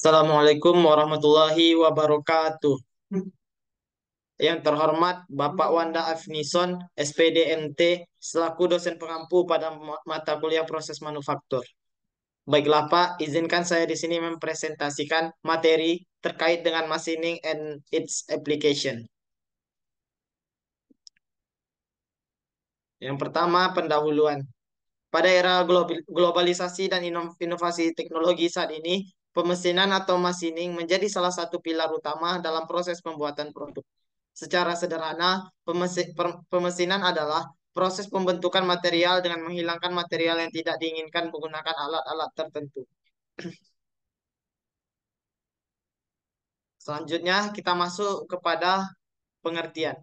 Assalamualaikum warahmatullahi wabarakatuh. Yang terhormat Bapak Wanda Afnison, SPD MT, selaku dosen pengampu pada mata kuliah proses manufaktur. Baiklah Pak, izinkan saya di sini mempresentasikan materi terkait dengan machining and its application. Yang pertama, pendahuluan. Pada era globalisasi dan inovasi teknologi saat ini, pemesinan atau machining menjadi salah satu pilar utama dalam proses pembuatan produk. Secara sederhana, pemesinan adalah proses pembentukan material dengan menghilangkan material yang tidak diinginkan menggunakan alat-alat tertentu. Selanjutnya, kita masuk kepada pengertian.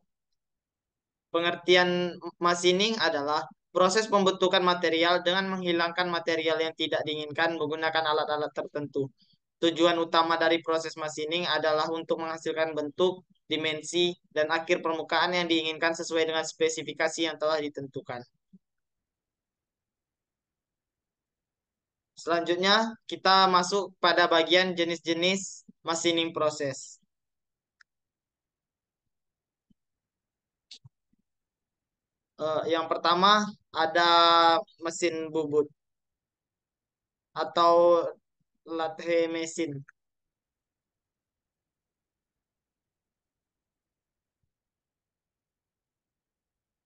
Pengertian machining adalah proses pembentukan material dengan menghilangkan material yang tidak diinginkan menggunakan alat-alat tertentu. Tujuan utama dari proses machining adalah untuk menghasilkan bentuk, dimensi, dan akhir permukaan yang diinginkan sesuai dengan spesifikasi yang telah ditentukan. Selanjutnya, kita masuk pada bagian jenis-jenis machining proses. Yang pertama ada mesin bubut atau lathe mesin.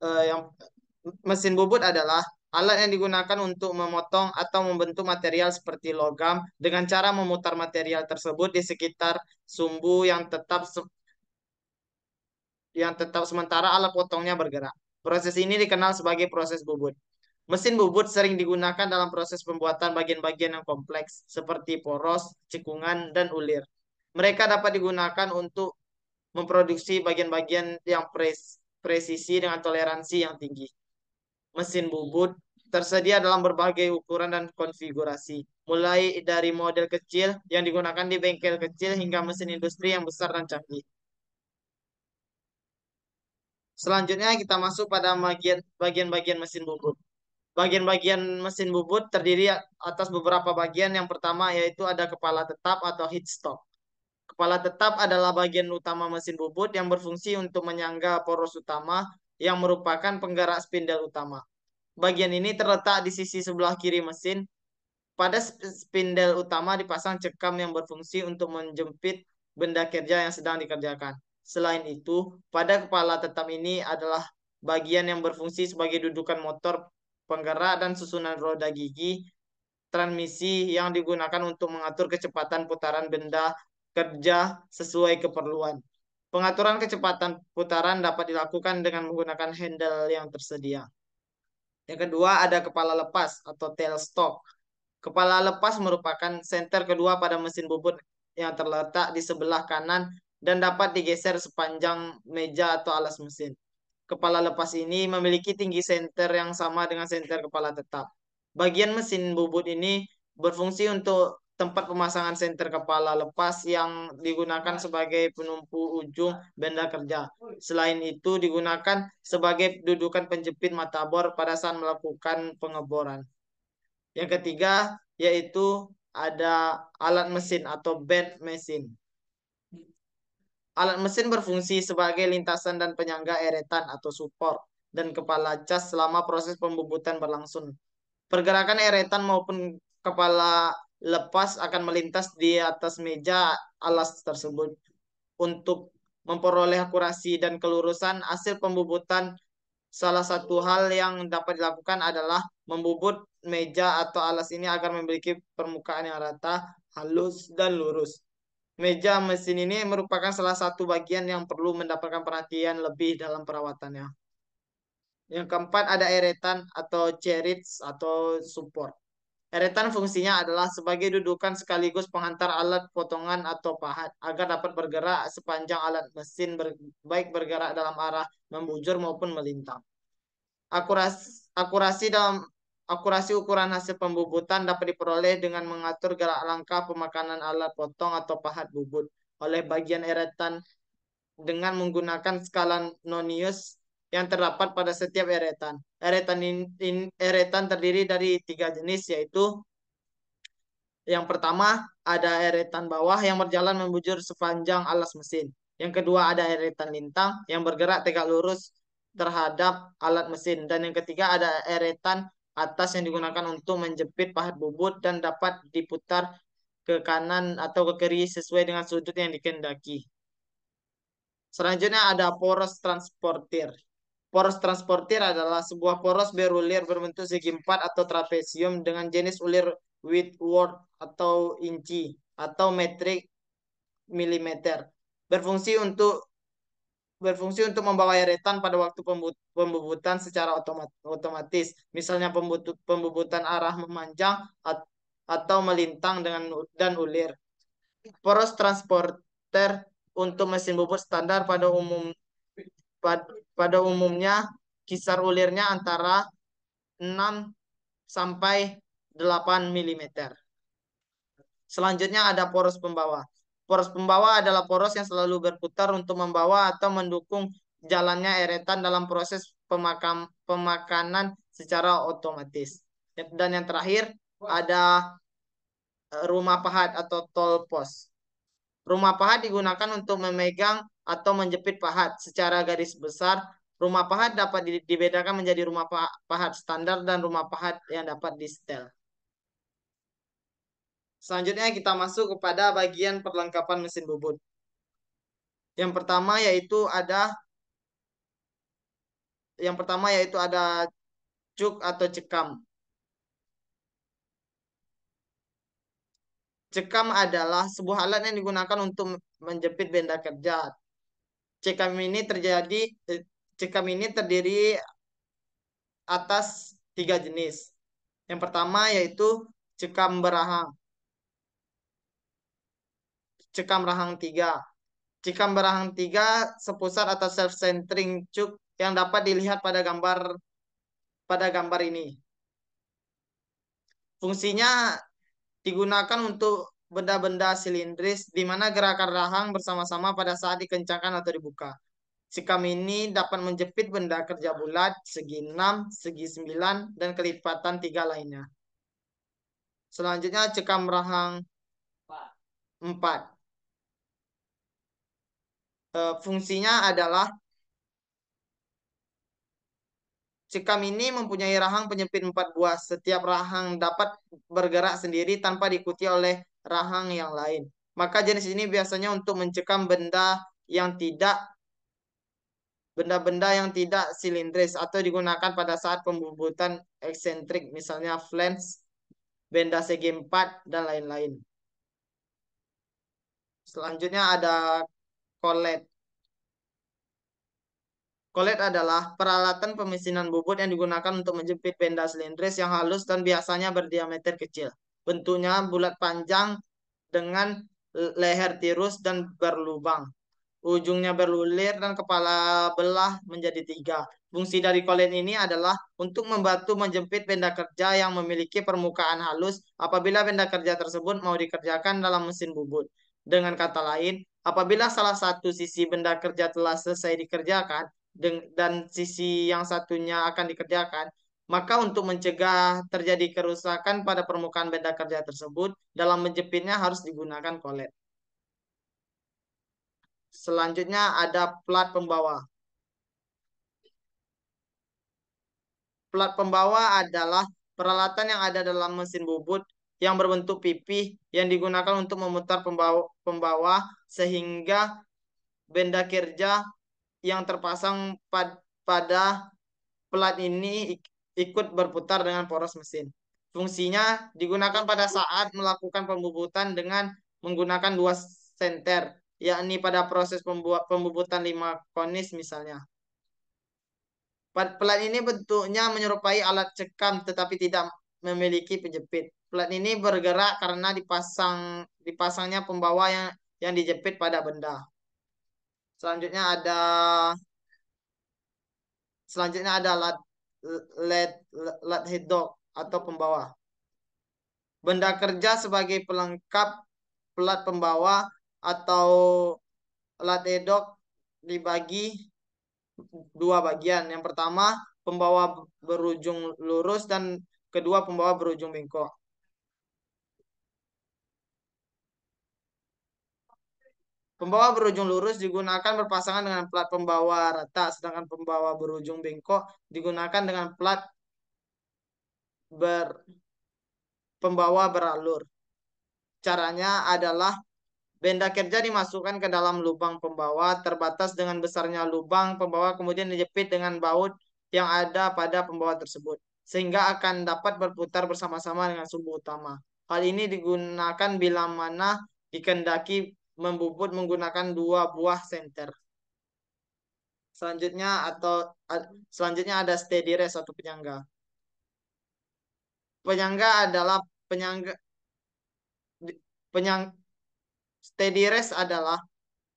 Yang mesin bubut adalah alat yang digunakan untuk memotong atau membentuk material seperti logam dengan cara memutar material tersebut di sekitar sumbu yang tetap sementara alat potongnya bergerak. Proses ini dikenal sebagai proses bubut. Mesin bubut sering digunakan dalam proses pembuatan bagian-bagian yang kompleks seperti poros, cekungan, dan ulir. Mereka dapat digunakan untuk memproduksi bagian-bagian yang presisi dengan toleransi yang tinggi. Mesin bubut tersedia dalam berbagai ukuran dan konfigurasi, mulai dari model kecil yang digunakan di bengkel kecil hingga mesin industri yang besar dan canggih. Selanjutnya kita masuk pada bagian-bagian mesin bubut. Bagian-bagian mesin bubut terdiri atas beberapa bagian. Yang pertama yaitu ada kepala tetap atau headstock. Kepala tetap adalah bagian utama mesin bubut yang berfungsi untuk menyangga poros utama yang merupakan penggerak spindel utama. Bagian ini terletak di sisi sebelah kiri mesin. Pada spindel utama dipasang cekam yang berfungsi untuk menjepit benda kerja yang sedang dikerjakan. Selain itu, pada kepala tetap ini adalah bagian yang berfungsi sebagai dudukan motor penggerak dan susunan roda gigi transmisi yang digunakan untuk mengatur kecepatan putaran benda kerja sesuai keperluan. Pengaturan kecepatan putaran dapat dilakukan dengan menggunakan handle yang tersedia. Yang kedua ada kepala lepas atau tailstock. Kepala lepas merupakan senter kedua pada mesin bubut yang terletak di sebelah kanan dan dapat digeser sepanjang meja atau alas mesin. Kepala lepas ini memiliki tinggi senter yang sama dengan senter kepala tetap. Bagian mesin bubut ini berfungsi untuk tempat pemasangan senter kepala lepas yang digunakan sebagai penumpu ujung benda kerja. Selain itu digunakan sebagai dudukan penjepit mata bor pada saat melakukan pengeboran. Yang ketiga yaitu ada alat mesin atau bed mesin. Alat mesin berfungsi sebagai lintasan dan penyangga eretan atau support dan kepala cas selama proses pembubutan berlangsung. Pergerakan eretan maupun kepala lepas akan melintas di atas meja alas tersebut. Untuk memperoleh akurasi dan kelurusan hasil pembubutan, salah satu hal yang dapat dilakukan adalah membubut meja atau alas ini agar memiliki permukaan yang rata, halus, dan lurus. Meja mesin ini merupakan salah satu bagian yang perlu mendapatkan perhatian lebih dalam perawatannya. Yang keempat ada eretan atau cherits atau support. Eretan fungsinya adalah sebagai dudukan sekaligus penghantar alat potongan atau pahat agar dapat bergerak sepanjang alat mesin baik bergerak dalam arah membujur maupun melintang. Akurasi dalam akurasi ukuran hasil pembubutan dapat diperoleh dengan mengatur gerak langkah pemakanan alat potong atau pahat bubut oleh bagian eretan dengan menggunakan skala nonius yang terdapat pada setiap eretan. Eretan terdiri dari tiga jenis yaitu Yang pertama ada eretan bawah yang berjalan membujur sepanjang alas mesin. Yang kedua ada eretan lintang yang bergerak tegak lurus terhadap alat mesin. Dan yang ketiga ada eretan atas yang digunakan untuk menjepit pahat bubut dan dapat diputar ke kanan atau ke kiri sesuai dengan sudut yang dikehendaki. Selanjutnya ada poros transportir. Poros transportir adalah sebuah poros berulir berbentuk segi empat atau trapesium dengan jenis ulir Whitworth atau inci atau metrik milimeter. Berfungsi untuk berfungsi untuk membawa eretan pada waktu pembubutan secara otomatis. Misalnya pembubutan arah memanjang atau melintang dan ulir. Poros transporter untuk mesin bubut standar pada umumnya kisar ulirnya antara 6 sampai 8 milimeter. Selanjutnya ada poros pembawa. Poros pembawa adalah poros yang selalu berputar untuk membawa atau mendukung jalannya eretan dalam proses pemakanan secara otomatis. Dan yang terakhir ada rumah pahat atau tall post. Rumah pahat digunakan untuk memegang atau menjepit pahat. Secara garis besar, rumah pahat dapat dibedakan menjadi rumah pahat standar dan rumah pahat yang dapat di setel. Selanjutnya kita masuk kepada bagian perlengkapan mesin bubut. Yang pertama yaitu ada cuk atau cekam. Cekam adalah sebuah alat yang digunakan untuk menjepit benda kerja. Cekam ini terjadi eh, Cekam ini terdiri atas tiga jenis. Yang pertama yaitu cekam berahang, cekam rahang tiga. Cekam berahang tiga sepusat atau self-centering cuk yang dapat dilihat pada gambar ini. Fungsinya digunakan untuk benda-benda silindris di mana gerakan rahang bersama-sama pada saat dikencangkan atau dibuka. Cekam ini dapat menjepit benda kerja bulat, segi 6, segi 9, dan kelipatan 3 lainnya. Selanjutnya cekam rahang 4. Fungsinya adalah cekam ini mempunyai rahang penyempit 4 buah. Setiap rahang dapat bergerak sendiri tanpa diikuti oleh rahang yang lain. Maka jenis ini biasanya untuk mencekam yang tidak benda-benda yang tidak silindris atau digunakan pada saat pembubutan eksentrik, misalnya flange, benda segi 4, dan lain-lain. Selanjutnya ada collet. Collet adalah peralatan pemesinan bubut yang digunakan untuk menjepit benda silindris yang halus dan biasanya berdiameter kecil. Bentuknya bulat panjang dengan leher tirus dan berlubang. Ujungnya berlulir dan kepala belah menjadi 3. Fungsi dari kolen ini adalah untuk membantu menjepit benda kerja yang memiliki permukaan halus apabila benda kerja tersebut mau dikerjakan dalam mesin bubut. Dengan kata lain, apabila salah satu sisi benda kerja telah selesai dikerjakan dan sisi yang satunya akan dikerjakan, maka untuk mencegah terjadi kerusakan pada permukaan benda kerja tersebut, dalam menjepitnya harus digunakan kolet. Selanjutnya ada plat pembawa. Plat pembawa adalah peralatan yang ada dalam mesin bubut yang berbentuk pipih yang digunakan untuk memutar pembawa sehingga benda kerja yang terpasang pada plat ini ikut berputar dengan poros mesin. Fungsinya digunakan pada saat melakukan pembubutan dengan menggunakan 2 senter, yakni pada proses pembubutan 5 konis misalnya. Plat ini bentuknya menyerupai alat cekam tetapi tidak memiliki penjepit. Plat ini bergerak karena dipasangnya pembawa yang dijepit pada benda. Selanjutnya ada selanjutnya ada led led head dog atau pembawa. Benda kerja sebagai pelengkap plat pembawa atau led head dog dibagi 2 bagian. Yang pertama, pembawa berujung lurus dan kedua pembawa berujung bengkok. Pembawa berujung lurus digunakan berpasangan dengan plat pembawa rata, sedangkan pembawa berujung bengkok digunakan dengan plat ber pembawa beralur. Caranya adalah benda kerja dimasukkan ke dalam lubang pembawa terbatas dengan besarnya lubang pembawa, kemudian dijepit dengan baut yang ada pada pembawa tersebut sehingga akan dapat berputar bersama-sama dengan sumbu utama. Hal ini digunakan bila mana dikehendaki membubut menggunakan dua buah senter. Selanjutnya atau selanjutnya ada steady rest atau penyangga. Penyangga adalah penyangga penyang steady rest adalah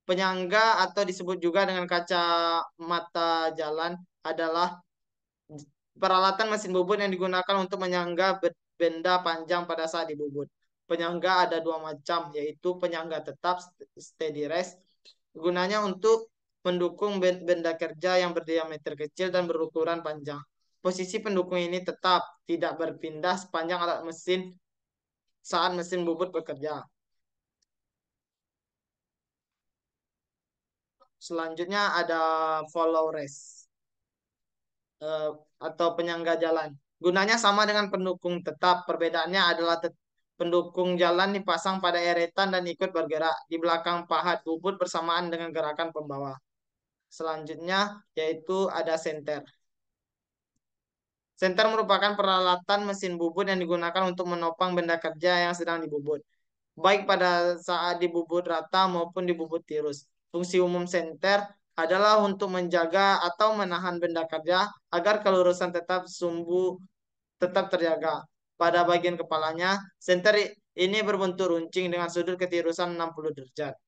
penyangga atau disebut juga dengan kacamata jalan adalah peralatan mesin bubut yang digunakan untuk menyangga benda panjang pada saat dibubut. Penyangga ada dua macam, yaitu penyangga tetap steady rest. Gunanya untuk mendukung benda kerja yang berdiameter kecil dan berukuran panjang. Posisi pendukung ini tetap tidak berpindah sepanjang alat mesin saat mesin bubut bekerja. Selanjutnya ada follow rest. eh, atau penyangga jalan. Gunanya sama dengan pendukung tetap. Perbedaannya adalah pendukung jalan dipasang pada eretan dan ikut bergerak di belakang pahat bubut bersamaan dengan gerakan pembawa. Selanjutnya yaitu ada senter. Senter merupakan peralatan mesin bubut yang digunakan untuk menopang benda kerja yang sedang dibubut, baik pada saat dibubut rata maupun dibubut tirus. Fungsi umum senter adalah untuk menjaga atau menahan benda kerja agar kelurusan tetap terjaga. Pada bagian kepalanya, senter ini berbentuk runcing dengan sudut ketirusan 60 derajat.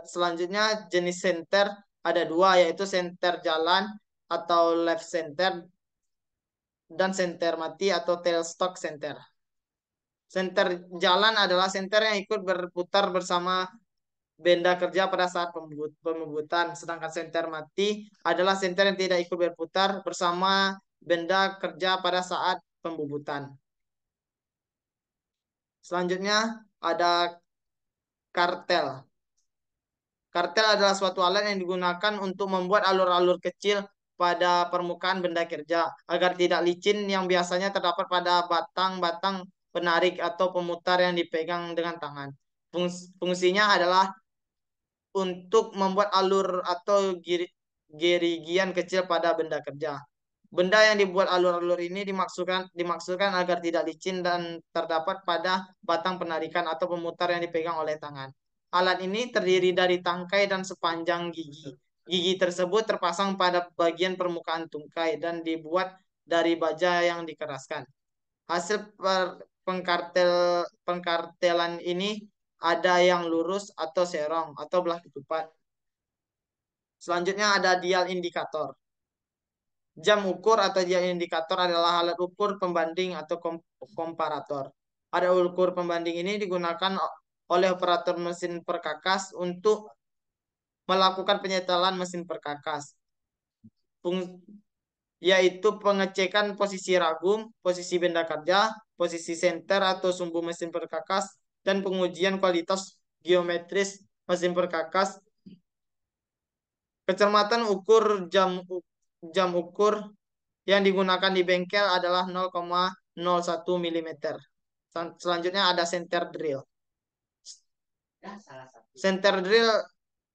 Selanjutnya jenis senter ada dua, yaitu senter jalan atau left center dan senter mati atau tailstock center. Senter jalan adalah senter yang ikut berputar bersama benda kerja pada saat pembubutan. Sedangkan senter mati adalah senter yang tidak ikut berputar bersama benda kerja pada saat pembubutan. Selanjutnya ada kartel. Kartel adalah suatu alat yang digunakan untuk membuat alur-alur kecil pada permukaan benda kerja agar tidak licin yang biasanya terdapat pada batang-batang penarik atau pemutar yang dipegang dengan tangan. Fungsinya adalah untuk membuat alur atau gerigian kecil pada benda kerja. Benda yang dibuat alur-alur ini dimaksudkan agar tidak licin dan terdapat pada batang penarikan atau pemutar yang dipegang oleh tangan. Alat ini terdiri dari tangkai dan sepanjang gigi. Gigi tersebut terpasang pada bagian permukaan tungkai dan dibuat dari baja yang dikeraskan. Hasil pengkartelan ini ada yang lurus atau serong atau belah ketupat. Selanjutnya ada dial indikator. Jam ukur atau dial indikator adalah alat ukur pembanding atau komparator. Alat ukur pembanding ini digunakan oleh operator mesin perkakas untuk melakukan penyetelan mesin perkakas, yaitu pengecekan posisi ragum, posisi benda kerja, posisi senter atau sumbu mesin perkakas, dan pengujian kualitas geometris mesin perkakas. Kecermatan ukur jam ukur yang digunakan di bengkel adalah 0,01 mm. Selanjutnya ada center drill. Center drill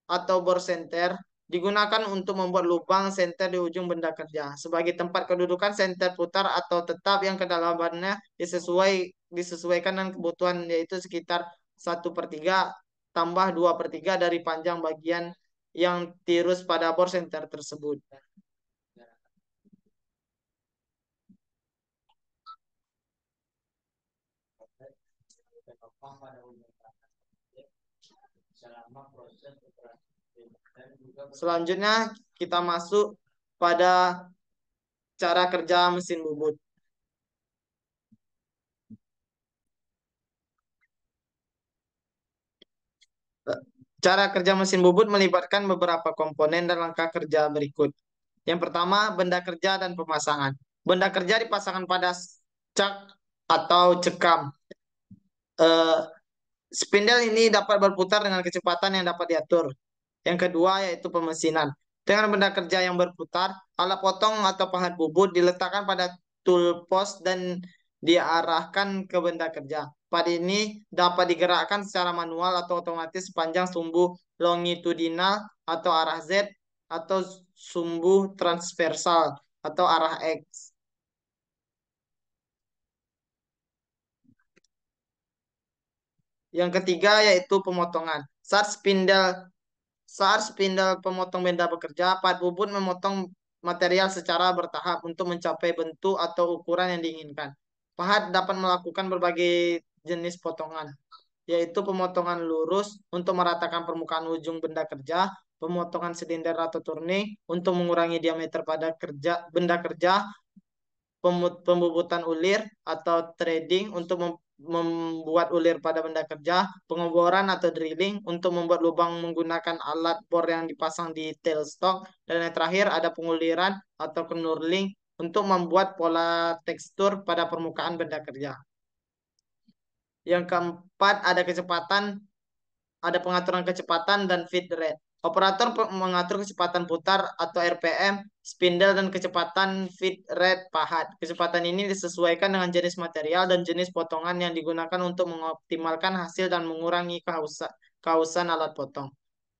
atau bor senter digunakan untuk membuat lubang senter di ujung benda kerja sebagai tempat kedudukan senter putar atau tetap yang kedalamannya disesuaikan dengan kebutuhan, yaitu sekitar 1/3 tambah 2/3 dari panjang bagian yang tirus pada bor senter tersebut. Selanjutnya kita masuk pada cara kerja mesin bubut. Cara kerja mesin bubut melibatkan beberapa komponen dan langkah kerja berikut. Yang pertama, benda kerja dan pemasangan. Benda kerja dipasangkan pada cak atau cekam. Eh, Spindle ini dapat berputar dengan kecepatan yang dapat diatur. Yang kedua yaitu pemesinan. Dengan benda kerja yang berputar, alat potong atau pahat bubut diletakkan pada tool post dan diarahkan ke benda kerja. Pad ini dapat digerakkan secara manual atau otomatis sepanjang sumbu longitudinal atau arah Z atau sumbu transversal atau arah X. Yang ketiga yaitu pemotongan. Saat spindle pemotong benda bekerja, pad bubut memotong material secara bertahap untuk mencapai bentuk atau ukuran yang diinginkan. Pahat dapat melakukan berbagai jenis potongan, yaitu pemotongan lurus untuk meratakan permukaan ujung benda kerja, pemotongan silinder atau turning untuk mengurangi diameter pada benda kerja, pembubutan ulir atau threading untuk membuat ulir pada benda kerja, pengeboran atau drilling untuk membuat lubang menggunakan alat bor yang dipasang di tailstock, dan yang terakhir ada penguliran atau knurling untuk membuat pola tekstur pada permukaan benda kerja. Yang keempat ada pengaturan kecepatan dan feed rate. Operator mengatur kecepatan putar atau RPM, spindle, dan kecepatan feed rate pahat. Kecepatan ini disesuaikan dengan jenis material dan jenis potongan yang digunakan untuk mengoptimalkan hasil dan mengurangi kehausan alat potong.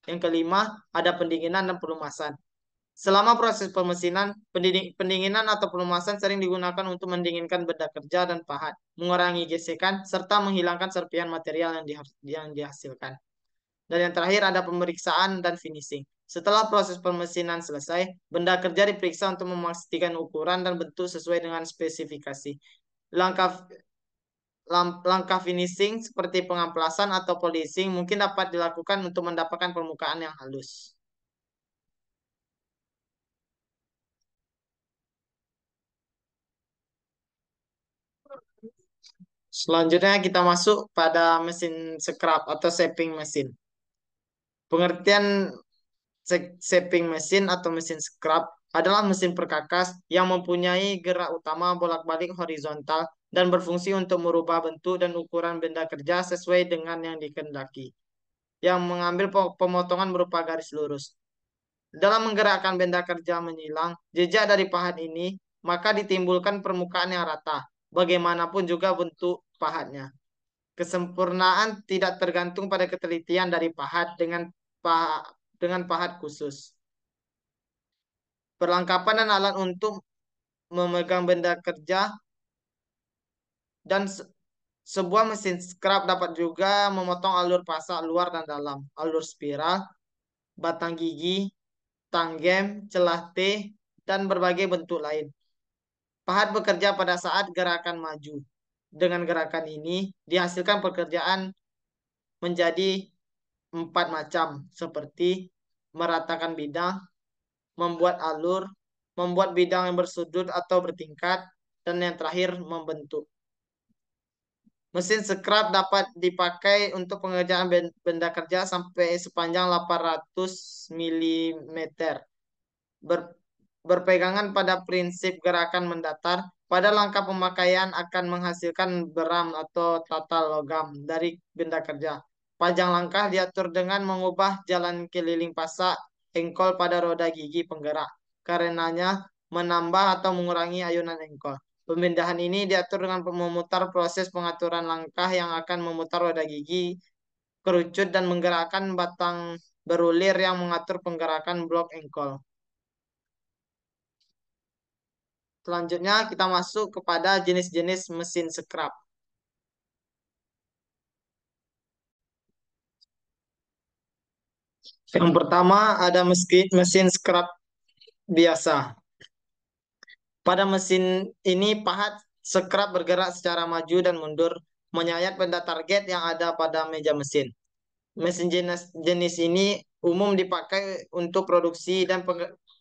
Yang kelima, ada pendinginan dan pelumasan. Selama proses pemesinan, pendinginan atau pelumasan sering digunakan untuk mendinginkan benda kerja dan pahat, mengurangi gesekan, serta menghilangkan serpihan material yang dihasilkan. Dan yang terakhir ada pemeriksaan dan finishing. Setelah proses pemesinan selesai, benda kerja diperiksa untuk memastikan ukuran dan bentuk sesuai dengan spesifikasi. Langkah langkah finishing seperti pengamplasan atau polishing mungkin dapat dilakukan untuk mendapatkan permukaan yang halus. Selanjutnya kita masuk pada mesin scrap atau shaping mesin. Pengertian shaping mesin atau mesin scrap adalah mesin perkakas yang mempunyai gerak utama bolak-balik horizontal dan berfungsi untuk merubah bentuk dan ukuran benda kerja sesuai dengan yang dikehendaki, yang mengambil pemotongan berupa garis lurus. Dalam menggerakkan benda kerja menyilang jejak dari pahat ini, maka ditimbulkan permukaan yang rata, bagaimanapun juga bentuk pahatnya. Kesempurnaan tidak tergantung pada ketelitian dari pahat dengan pahat khusus. Perlengkapan dan alat untuk memegang benda kerja dan sebuah mesin scrap dapat juga memotong alur pasak luar dan dalam, alur spiral, batang gigi, tanggem, celah T, dan berbagai bentuk lain. Pahat bekerja pada saat gerakan maju. Dengan gerakan ini dihasilkan pekerjaan menjadi 4 macam, seperti meratakan bidang, membuat alur, membuat bidang yang bersudut atau bertingkat, dan yang terakhir membentuk. Mesin scrap dapat dipakai untuk pengerjaan benda kerja sampai sepanjang 800 mm. Berpegangan pada prinsip gerakan mendatar, pada langkah pemakaian akan menghasilkan beram atau tata logam dari benda kerja. Panjang langkah diatur dengan mengubah jalan keliling pasak engkol pada roda gigi penggerak. Karenanya menambah atau mengurangi ayunan engkol. Pemindahan ini diatur dengan memutar proses pengaturan langkah yang akan memutar roda gigi, kerucut, dan menggerakkan batang berulir yang mengatur penggerakan blok engkol. Selanjutnya kita masuk kepada jenis-jenis mesin scrap. Yang pertama ada mesin scrap biasa. Pada mesin ini pahat scrap bergerak secara maju dan mundur, menyayat benda target yang ada pada meja mesin. Mesin jenis ini umum dipakai untuk produksi dan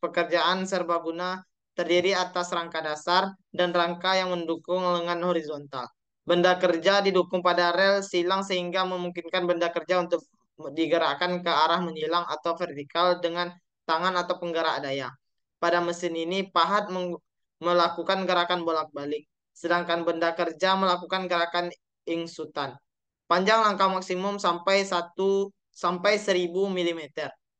pekerjaan serbaguna, terdiri atas rangka dasar dan rangka yang mendukung lengan horizontal. Benda kerja didukung pada rel silang sehingga memungkinkan benda kerja untuk digerakkan ke arah menyilang atau vertikal dengan tangan atau penggerak daya. Pada mesin ini, pahat melakukan gerakan bolak-balik, sedangkan benda kerja melakukan gerakan ingsutan. Panjang langkah maksimum sampai 1000 mm.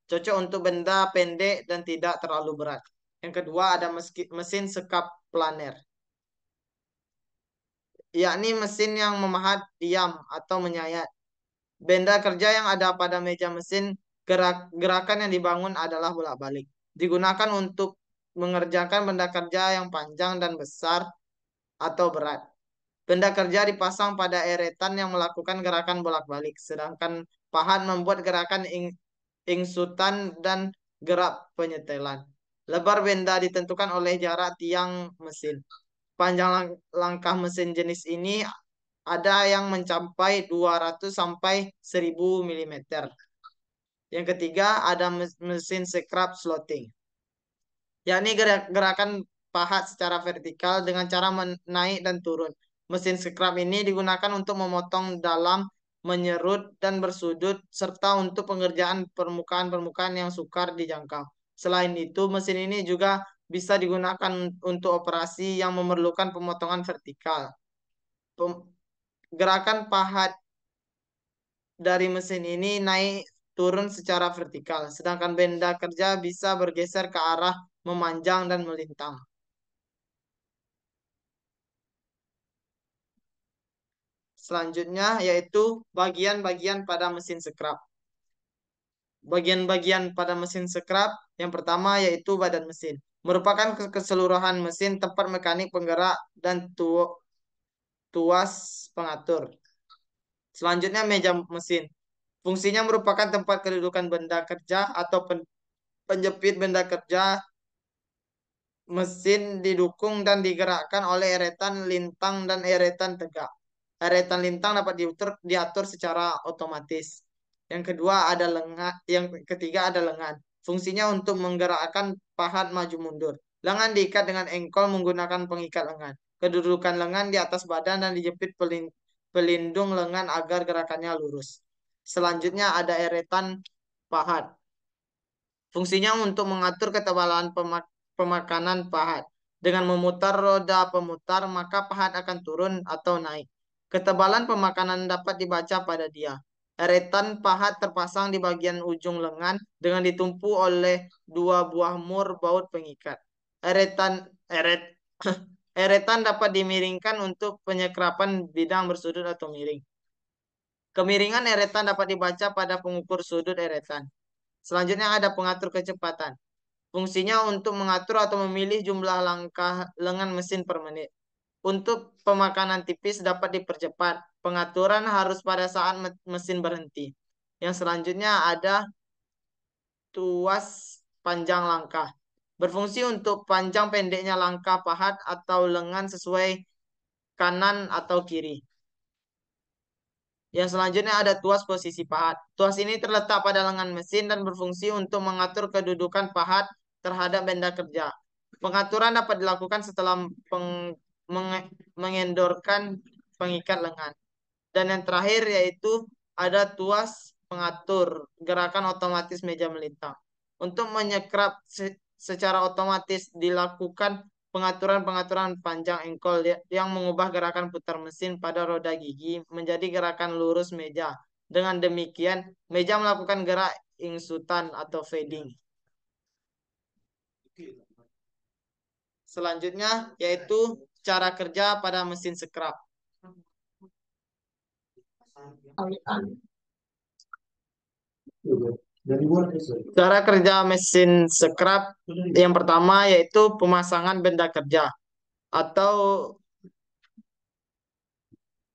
Cocok untuk benda pendek dan tidak terlalu berat. Yang kedua ada mesin sekap planer, yakni mesin yang memahat diam atau menyayat. Benda kerja yang ada pada meja mesin, gerakan yang dibangun adalah bolak-balik. Digunakan untuk mengerjakan benda kerja yang panjang dan besar atau berat. Benda kerja dipasang pada eretan yang melakukan gerakan bolak-balik, sedangkan pahat membuat gerakan ingsutan dan gerak penyetelan. Lebar benda ditentukan oleh jarak tiang mesin. Panjang langkah mesin jenis ini ada yang mencapai 200 sampai 1000 mm. Yang ketiga ada mesin scrap slotting, yakni gerakan pahat secara vertikal dengan cara menaik dan turun. Mesin scrap ini digunakan untuk memotong dalam, menyerut, dan bersudut, serta untuk pengerjaan permukaan-permukaan yang sukar dijangkau. Selain itu, mesin ini juga bisa digunakan untuk operasi yang memerlukan pemotongan vertikal. Gerakan pahat dari mesin ini naik turun secara vertikal, sedangkan benda kerja bisa bergeser ke arah memanjang dan melintang. Selanjutnya yaitu bagian-bagian pada mesin scrap. Bagian-bagian pada mesin scrap yang pertama yaitu badan mesin. Merupakan keseluruhan mesin, tempat mekanik penggerak, dan tuas pengatur. Selanjutnya meja mesin. Fungsinya merupakan tempat kedudukan benda kerja atau penjepit benda kerja. Mesin didukung dan digerakkan oleh eretan lintang dan eretan tegak. Eretan lintang dapat diatur secara otomatis. Yang kedua ada lengan, yang ketiga ada lengan. Fungsinya untuk menggerakkan pahat maju mundur. Lengan diikat dengan engkol menggunakan pengikat lengan. Kedudukan lengan di atas badan dan dijepit pelindung lengan agar gerakannya lurus. Selanjutnya ada eretan pahat. Fungsinya untuk mengatur ketebalan pemakanan pahat. Dengan memutar roda pemutar, maka pahat akan turun atau naik. Ketebalan pemakanan dapat dibaca pada dia. Eretan pahat terpasang di bagian ujung lengan dengan ditumpu oleh dua buah mur baut pengikat. Eretan eret Eretan dapat dimiringkan untuk penyekrapan bidang bersudut atau miring. Kemiringan eretan dapat dibaca pada pengukur sudut eretan. Selanjutnya ada pengatur kecepatan. Fungsinya untuk mengatur atau memilih jumlah langkah lengan mesin per menit. Untuk pemakanan tipis dapat dipercepat. Pengaturan harus pada saat mesin berhenti. Yang selanjutnya ada tuas panjang langkah. Berfungsi untuk panjang pendeknya langkah pahat atau lengan sesuai kanan atau kiri. Yang selanjutnya ada tuas posisi pahat. Tuas ini terletak pada lengan mesin dan berfungsi untuk mengatur kedudukan pahat terhadap benda kerja. Pengaturan dapat dilakukan setelah mengendorkan pengikat lengan. Dan yang terakhir yaitu ada tuas pengatur gerakan otomatis meja melintang. Untuk menyekrap secara otomatis dilakukan pengaturan-pengaturan panjang engkol yang mengubah gerakan putar mesin pada roda gigi menjadi gerakan lurus meja. Dengan demikian, meja melakukan gerak ingsutan atau fading. Selanjutnya yaitu cara kerja pada mesin scrap. Cara kerja mesin scrap yang pertama yaitu pemasangan benda kerja atau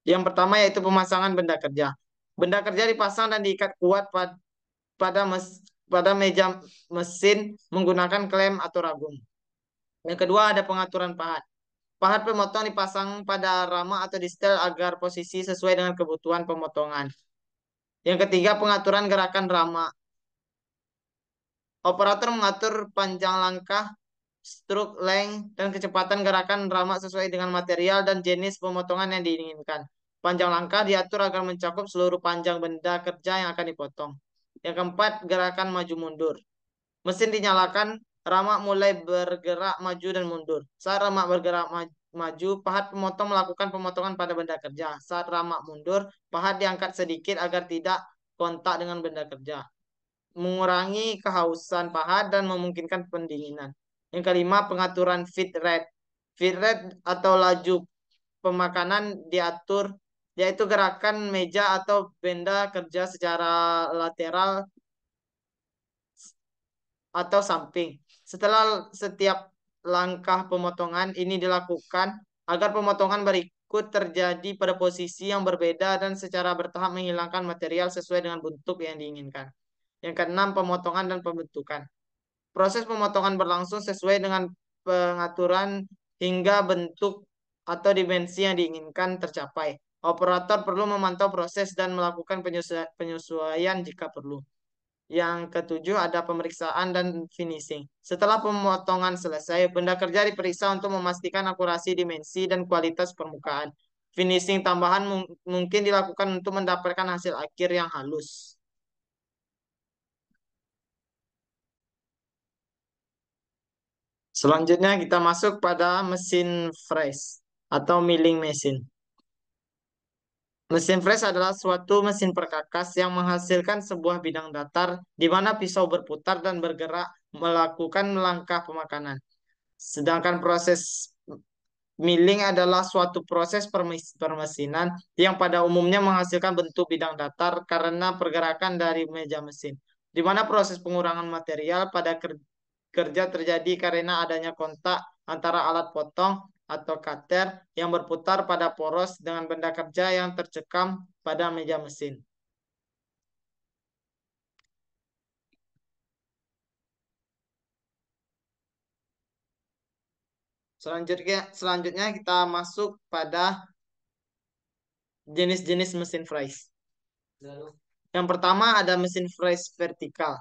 yang pertama yaitu pemasangan benda kerja. Benda kerja dipasang dan diikat kuat pada pada meja mesin menggunakan klem atau ragum. Yang kedua ada pengaturan pahat. Pahat pemotong dipasang pada rama atau di setel agar posisi sesuai dengan kebutuhan pemotongan. Yang ketiga pengaturan gerakan rama. Operator mengatur panjang langkah, stroke length, dan kecepatan gerakan rama sesuai dengan material dan jenis pemotongan yang diinginkan. Panjang langkah diatur agar mencakup seluruh panjang benda kerja yang akan dipotong. Yang keempat, gerakan maju mundur. Mesin dinyalakan, rama mulai bergerak maju dan mundur. Saat rama bergerak maju, pahat pemotong melakukan pemotongan pada benda kerja. Saat ramak mundur, pahat diangkat sedikit agar tidak kontak dengan benda kerja. Mengurangi kehausan pahat dan memungkinkan pendinginan. Yang kelima, pengaturan feed rate. Feed rate atau laju pemakanan diatur, yaitu gerakan meja atau benda kerja secara lateral atau samping. Setelah setiap langkah pemotongan ini dilakukan agar pemotongan berikut terjadi pada posisi yang berbeda dan secara bertahap menghilangkan material sesuai dengan bentuk yang diinginkan. Yang keenam, pemotongan dan pembentukan. Proses pemotongan berlangsung sesuai dengan pengaturan hingga bentuk atau dimensi yang diinginkan tercapai. Operator perlu memantau proses dan melakukan penyesuaian jika perlu. Yang ketujuh ada pemeriksaan dan finishing. Setelah pemotongan selesai, benda kerja diperiksa untuk memastikan akurasi dimensi dan kualitas permukaan. Finishing tambahan mungkin dilakukan untuk mendapatkan hasil akhir yang halus. Selanjutnya kita masuk pada mesin freeze atau milling machine. Mesin freeze adalah suatu mesin perkakas yang menghasilkan sebuah bidang datar di mana pisau berputar dan bergerak melakukan langkah pemakanan. Sedangkan proses milling adalah suatu proses permesinan yang pada umumnya menghasilkan bentuk bidang datar karena pergerakan dari meja mesin, di mana proses pengurangan material pada kerja terjadi karena adanya kontak antara alat potong atau cutter yang berputar pada poros dengan benda kerja yang tercekam pada meja mesin. Selanjutnya kita masuk pada jenis-jenis mesin freeze. Yang pertama ada mesin freeze vertikal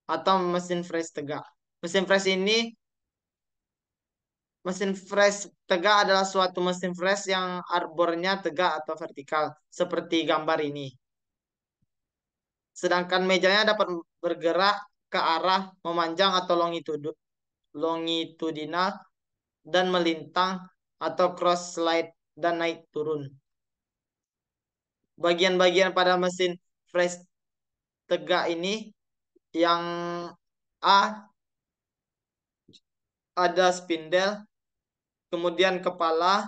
atau mesin freeze tegak. Mesin freeze ini, mesin freeze tegak adalah suatu mesin freeze yang arbornya tegak atau vertikal, seperti gambar ini. Sedangkan mejanya dapat bergerak ke arah memanjang atau longitudinal dan melintang atau cross slide dan naik turun. Bagian-bagian pada mesin freeze tegak ini yang A ada spindle, kemudian kepala,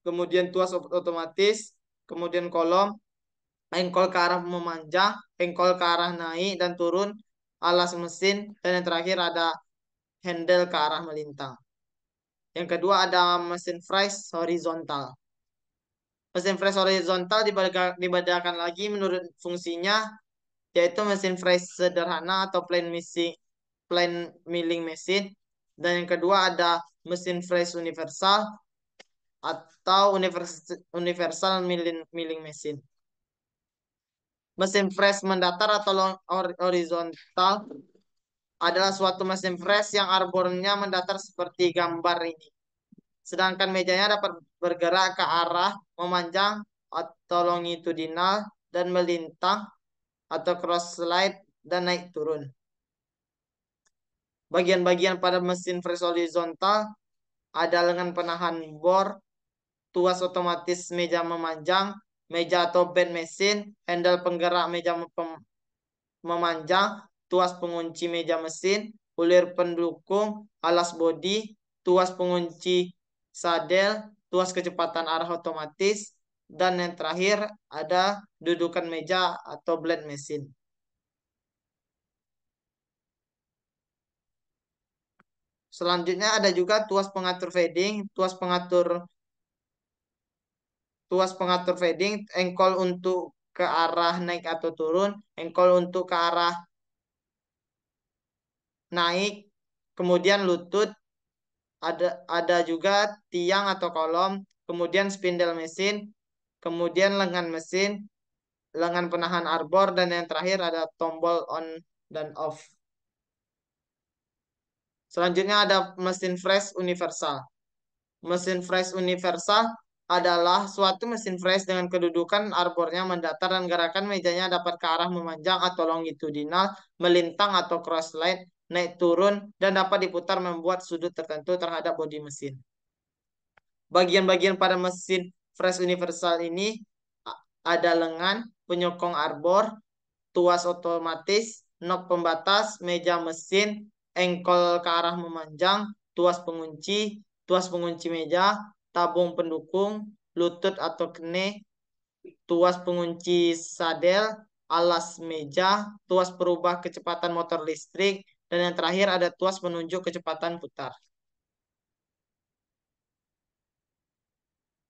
kemudian tuas otomatis, kemudian kolom, engkol ke arah memanjang, engkol ke arah naik dan turun, alas mesin, dan yang terakhir ada handle ke arah melintang. Yang kedua ada mesin freeze horizontal. Mesin freeze horizontal dibedakan lagi menurut fungsinya, yaitu mesin freeze sederhana atau plain milling machine. Dan yang kedua ada mesin freeze universal atau universal milling machine. Mesin freeze mendatar atau horizontal adalah suatu mesin freeze yang arbornya mendatar seperti gambar ini. Sedangkan mejanya dapat bergerak ke arah memanjang atau longitudinal dan melintang atau cross slide dan naik turun. Bagian-bagian pada mesin freeze horizontal ada lengan penahan bor, tuas otomatis meja memanjang, meja atau bend mesin, handle penggerak meja memanjang, tuas pengunci meja mesin, ulir pendukung, alas bodi, tuas pengunci sadel, tuas kecepatan arah otomatis, dan yang terakhir ada dudukan meja atau blade mesin. Selanjutnya ada juga tuas pengatur fading, tuas pengatur fading, engkol untuk ke arah naik atau turun, engkol untuk ke arah naik, kemudian lutut, ada juga tiang atau kolom, kemudian spindle mesin, kemudian lengan mesin, lengan penahan arbor, dan yang terakhir ada tombol on dan off. Selanjutnya ada mesin freeze universal. Mesin freeze universal adalah suatu mesin freeze dengan kedudukan arbornya mendatar dan gerakan mejanya dapat ke arah memanjang atau longitudinal, melintang atau cross slide, naik turun, dan dapat diputar membuat sudut tertentu terhadap bodi mesin. Bagian-bagian pada mesin Fresh Universal ini ada lengan, penyokong arbor, tuas otomatis, nok pembatas, meja mesin, engkol ke arah memanjang, tuas pengunci meja, tabung pendukung, lutut atau kene, tuas pengunci sadel, alas meja, tuas perubah kecepatan motor listrik, dan yang terakhir ada tuas penunjuk kecepatan putar.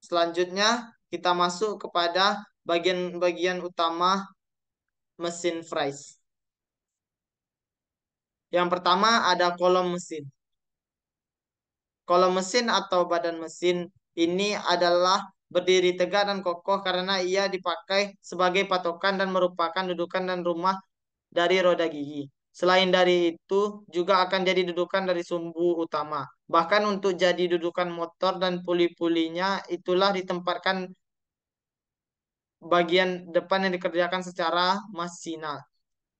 Selanjutnya kita masuk kepada bagian-bagian utama mesin Fries. Yang pertama ada kolom mesin. Kolom mesin atau badan mesin ini adalah berdiri tegak dan kokoh karena ia dipakai sebagai patokan dan merupakan dudukan dan rumah dari roda gigi. Selain dari itu, juga akan jadi dudukan dari sumbu utama. Bahkan untuk jadi dudukan motor dan puli-pulinya, itulah ditempatkan bagian depan yang dikerjakan secara masinal.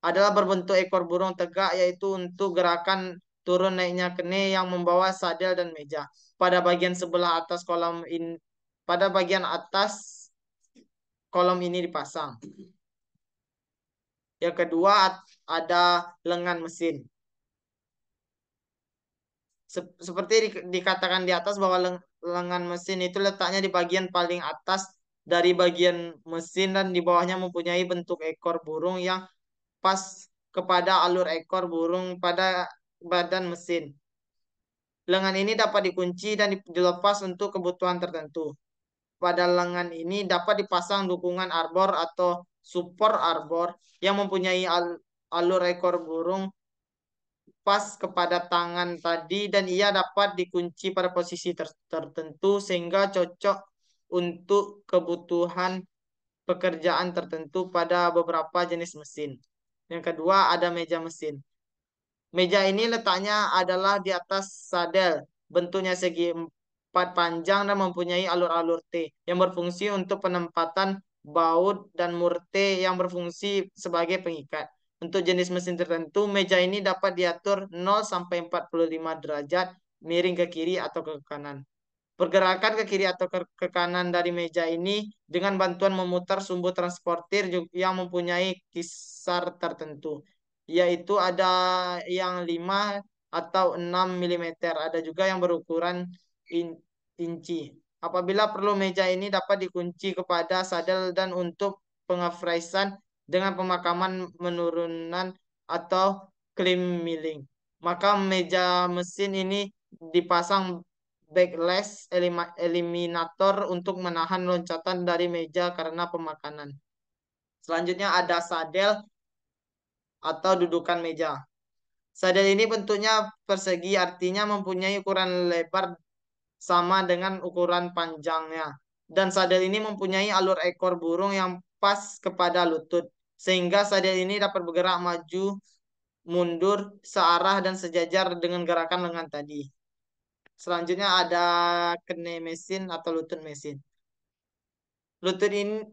Adalah berbentuk ekor burung tegak, yaitu untuk gerakan turun naiknya kene yang membawa sadel dan meja. Pada bagian sebelah atas pada bagian atas kolom ini dipasang. Yang kedua ada lengan mesin. Seperti dikatakan di atas bahwa lengan mesin itu letaknya di bagian paling atas dari bagian mesin dan di bawahnya mempunyai bentuk ekor burung yang pas kepada alur ekor burung pada badan mesin. Lengan ini dapat dikunci dan dilepas untuk kebutuhan tertentu. Pada lengan ini dapat dipasang dukungan arbor atau support arbor yang mempunyai alur ekor burung pas kepada tangan tadi dan ia dapat dikunci pada posisi tertentu sehingga cocok untuk kebutuhan pekerjaan tertentu pada beberapa jenis mesin. Yang kedua ada meja mesin. Meja ini letaknya adalah di atas sadel. Bentuknya segi empat panjang dan mempunyai alur-alur T yang berfungsi untuk penempatan baut dan murte yang berfungsi sebagai pengikat. Untuk jenis mesin tertentu, meja ini dapat diatur 0 sampai 45 derajat miring ke kiri atau ke kanan. Pergerakan ke kiri atau ke kanan dari meja ini dengan bantuan memutar sumbu transportir yang mempunyai kisar tertentu, yaitu ada yang 5 atau 6 milimeter, ada juga yang berukuran inci. Apabila perlu meja ini dapat dikunci kepada sadel dan untuk pengefresan dengan pemakaman menurunan atau clean milling. Maka meja mesin ini dipasang backlash eliminator untuk menahan loncatan dari meja karena pemakanan. Selanjutnya ada sadel atau dudukan meja. Sadel ini bentuknya persegi, artinya mempunyai ukuran lebar sama dengan ukuran panjangnya. Dan sadel ini mempunyai alur ekor burung yang pas kepada lutut, sehingga sadel ini dapat bergerak maju, mundur, searah, dan sejajar dengan gerakan lengan tadi. Selanjutnya ada kene mesin atau lutut mesin. Lutut ini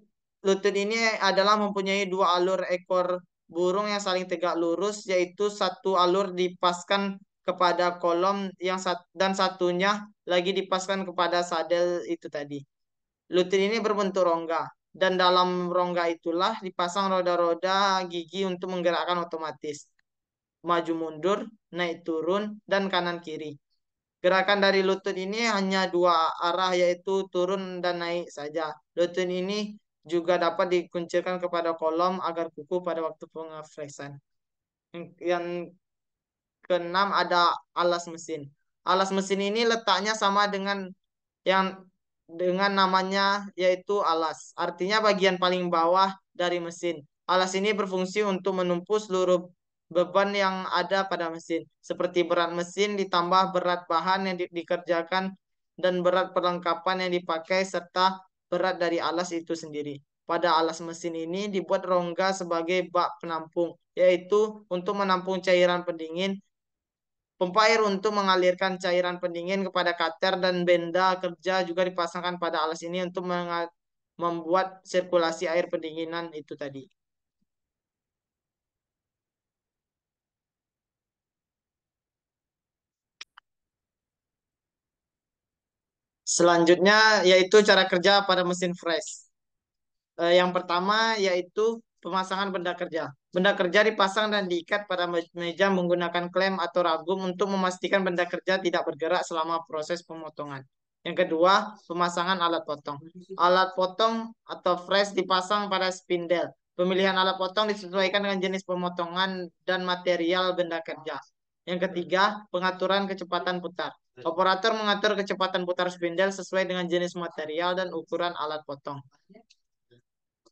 lutut ini adalah mempunyai dua alur ekor burung yang saling tegak lurus, yaitu satu alur dipaskan kepada kolom dan satunya lagi dipaskan kepada sadel itu tadi. Lutut ini berbentuk rongga dan dalam rongga itulah dipasang roda-roda gigi untuk menggerakkan otomatis, maju mundur, naik turun, dan kanan kiri. Gerakan dari lutut ini hanya dua arah, yaitu turun dan naik saja. Lutut ini juga dapat dikuncirkan kepada kolom agar kuku pada waktu pengefresan. Yang keenam ada alas mesin. Alas mesin ini letaknya sama yang dengan namanya, yaitu alas. Artinya bagian paling bawah dari mesin. Alas ini berfungsi untuk menumpu seluruh beban yang ada pada mesin, seperti berat mesin ditambah berat bahan yang dikerjakan dan berat perlengkapan yang dipakai serta berat dari alas itu sendiri. Pada alas mesin ini dibuat rongga sebagai bak penampung, yaitu untuk menampung cairan pendingin, pompa air untuk mengalirkan cairan pendingin kepada kater, dan benda kerja juga dipasangkan pada alas ini untuk membuat sirkulasi air pendinginan itu tadi. Selanjutnya yaitu cara kerja pada mesin fresh. Yang pertama yaitu pemasangan benda kerja. Benda kerja dipasang dan diikat pada meja menggunakan klem atau ragum untuk memastikan benda kerja tidak bergerak selama proses pemotongan. Yang kedua, pemasangan alat potong. Alat potong atau fresh dipasang pada spindle. Pemilihan alat potong disesuaikan dengan jenis pemotongan dan material benda kerja. Yang ketiga, pengaturan kecepatan putar. Operator mengatur kecepatan putar spindle sesuai dengan jenis material dan ukuran alat potong.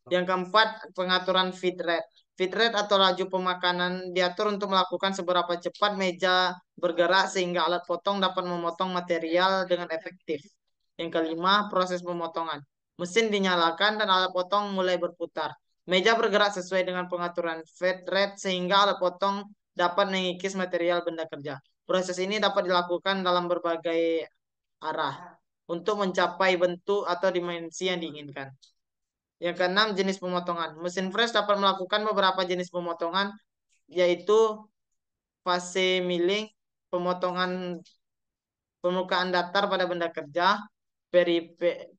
Yang keempat, pengaturan feed rate. Feed rate atau laju pemakanan diatur untuk melakukan seberapa cepat meja bergerak sehingga alat potong dapat memotong material dengan efektif. Yang kelima, proses pemotongan. Mesin dinyalakan dan alat potong mulai berputar. Meja bergerak sesuai dengan pengaturan feed rate sehingga alat potong dapat mengikis material benda kerja. Proses ini dapat dilakukan dalam berbagai arah untuk mencapai bentuk atau dimensi yang diinginkan. Yang keenam, jenis pemotongan. Mesin fresh dapat melakukan beberapa jenis pemotongan, yaitu fase milling, pemotongan permukaan datar pada benda kerja,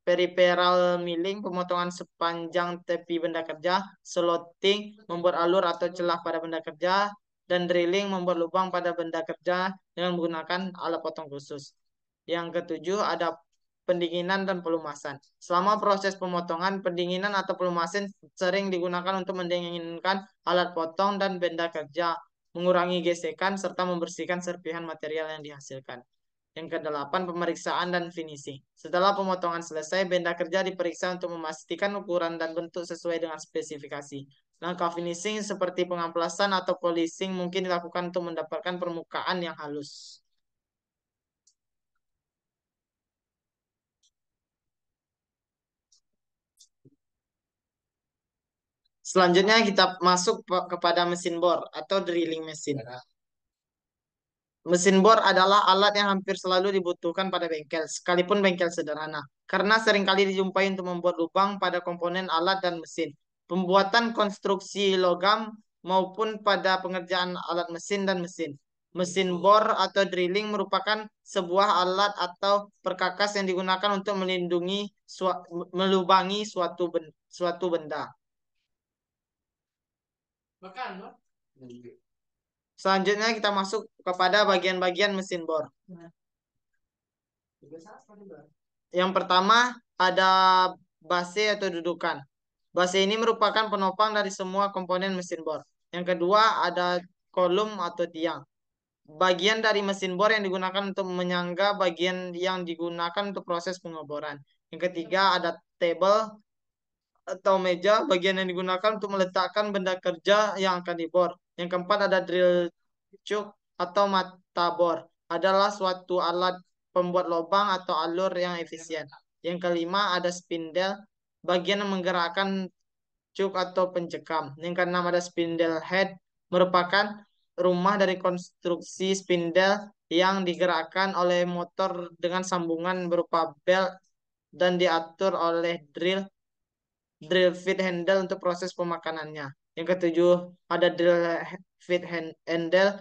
peripheral milling, pemotongan sepanjang tepi benda kerja, slotting, membuat alur atau celah pada benda kerja, dan drilling, membuat lubang pada benda kerja dengan menggunakan alat potong khusus. Yang ketujuh, ada pendinginan dan pelumasan. Selama proses pemotongan, pendinginan atau pelumasan sering digunakan untuk mendinginkan alat potong dan benda kerja, mengurangi gesekan, serta membersihkan serpihan material yang dihasilkan. Yang kedelapan, pemeriksaan dan finishing. Setelah pemotongan selesai, benda kerja diperiksa untuk memastikan ukuran dan bentuk sesuai dengan spesifikasi. Langkah finishing seperti pengamplasan atau polishing mungkin dilakukan untuk mendapatkan permukaan yang halus. Selanjutnya kita masuk kepada mesin bor atau drilling mesin. Mesin bor adalah alat yang hampir selalu dibutuhkan pada bengkel, sekalipun bengkel sederhana, karena seringkali dijumpai untuk membuat lubang pada komponen alat dan mesin, pembuatan konstruksi logam, maupun pada pengerjaan alat mesin dan mesin. Mesin bor atau drilling merupakan sebuah alat atau perkakas yang digunakan untuk melubangi suatu benda. Selanjutnya kita masuk kepada bagian-bagian mesin bor. Yang pertama ada base atau dudukan. Base ini merupakan penopang dari semua komponen mesin bor. Yang kedua ada kolom atau tiang. Bagian dari mesin bor yang digunakan untuk menyangga bagian yang digunakan untuk proses pengeboran. Yang ketiga ada table atau meja, bagian yang digunakan untuk meletakkan benda kerja yang akan dibor. Yang keempat ada drill cuk atau mata bor. Adalah suatu alat pembuat lubang atau alur yang efisien. Yang kelima ada spindle, bagian yang menggerakkan cuk atau pencekam. Yang keenam ada spindle head, merupakan rumah dari konstruksi spindle yang digerakkan oleh motor dengan sambungan berupa bel dan diatur oleh drill feed handle untuk proses pemakanannya. Yang ketujuh ada drill feed handle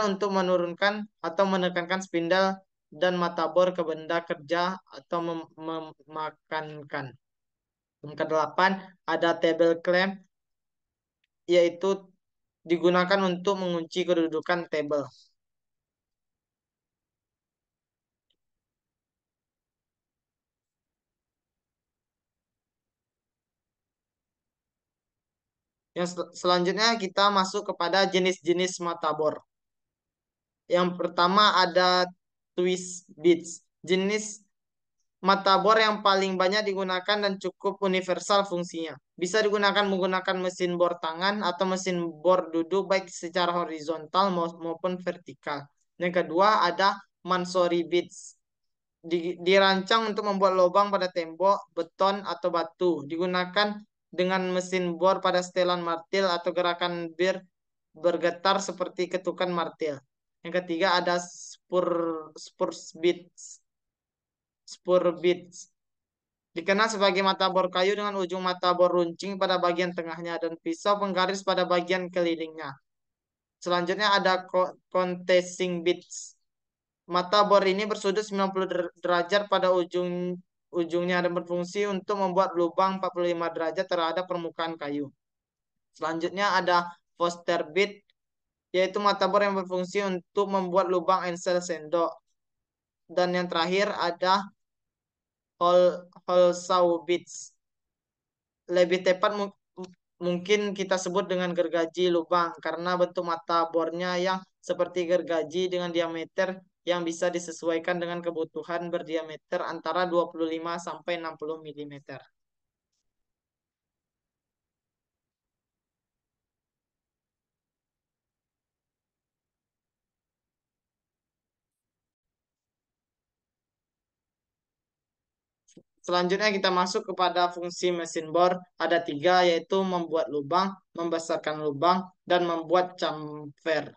untuk menurunkan atau menekankan spindle dan mata bor ke benda kerja atau memakankan. Yang kedelapan ada table clamp, yaitu digunakan untuk mengunci kedudukan table. Yang selanjutnya kita masuk kepada jenis-jenis mata bor. Yang pertama ada twist bits. Jenis mata bor yang paling banyak digunakan dan cukup universal fungsinya. Bisa digunakan menggunakan mesin bor tangan atau mesin bor duduk baik secara horizontal maupun vertikal. Yang kedua ada Mansory bits. Dirancang untuk membuat lubang pada tembok, beton, atau batu. Digunakan dengan mesin bor pada setelan martil atau gerakan bir bergetar seperti ketukan martil. Yang ketiga ada spur bits. Dikenal sebagai mata bor kayu dengan ujung mata bor runcing pada bagian tengahnya dan pisau penggaris pada bagian kelilingnya. Selanjutnya ada contesting bits. Mata bor ini bersudut 90 derajat pada ujungnya dan berfungsi untuk membuat lubang 45 derajat terhadap permukaan kayu. Selanjutnya ada Foster bit, yaitu mata bor yang berfungsi untuk membuat lubang ensel sendok. Dan yang terakhir ada Holsaw bits. Lebih tepat mungkin kita sebut dengan gergaji lubang karena bentuk mata bornya yang seperti gergaji dengan diameter yang bisa disesuaikan dengan kebutuhan berdiameter antara 25 sampai 60 mm. Selanjutnya kita masuk kepada fungsi mesin bor. Ada tiga, yaitu membuat lubang, membesarkan lubang, dan membuat chamfer.